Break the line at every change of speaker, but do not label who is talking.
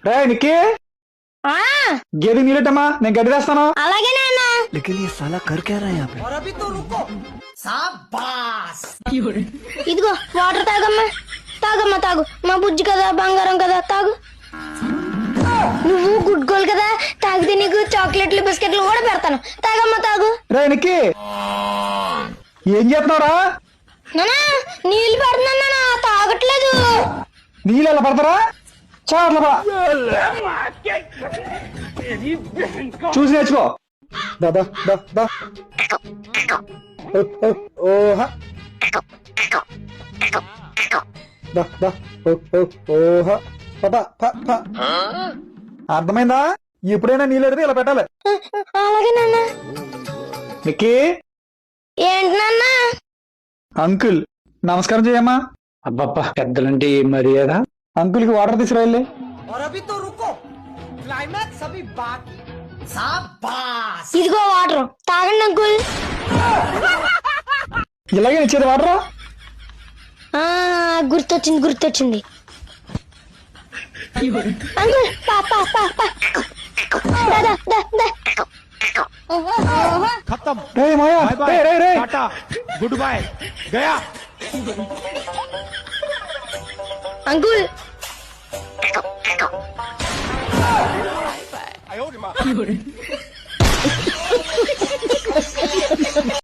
రే నిక్కి
ఆ
గేదె నీళ్ళటమ్మా, నేను గడ్డి తెస్తాను.
అలాగే నాన్న.
लेकिन ये साला कर क्या रहा है यहाँ पे?
ఇదిగో వాటర్ తాగమ్మా. తాగమ్మా తాగు. మా బుజ్జి కదా, బంగారం కదా, తాగు. నువ్వు గుడ్ గోల్ కదా, తాగితే నీకు చాక్లెట్లు బిస్కెట్లు కూడా పెడతాను. తాగమ్మా తాగు.
రే నిక్కి ఏం చేస్తున్నావురా?
నానా నీళ్ళు పెడుతున్నాను నాన్న, తాగట్లేదు.
నీళ్ళు ఎలా పడతారా? చాలా చూసి నేర్చుకో. దా దా దా దా. ఓహా దా దా ఓహా అర్థమైందా? ఎప్పుడైనా నీళ్ళు ఎడితే ఇలా పెట్టాలి.
అలాగే నాన్న.
నిక్కి
ఏంటి నాన్న?
అంకుల్ నమస్కారం చేయమ్మా.
అబ్బబ్బా, పెద్దలంటే ఏం మర్యాద.
అంకుల్ కి వాటర్ తీసుకురా వెళ్ళి.
ఇదిగో వాటర్ తాగండి అంకుల్.
ఇలాగే ఇచ్చేది వాటర్.
ఆ గుర్తొచ్చింది గుర్తొచ్చింది. అంకుల్ పా పా పా పా. దా, దా, దా, దా.
खत्म।
రే మాయా,
बाय बाय,
రే రే రే.
टाटा, गुड बाय, गया।
అంకుల్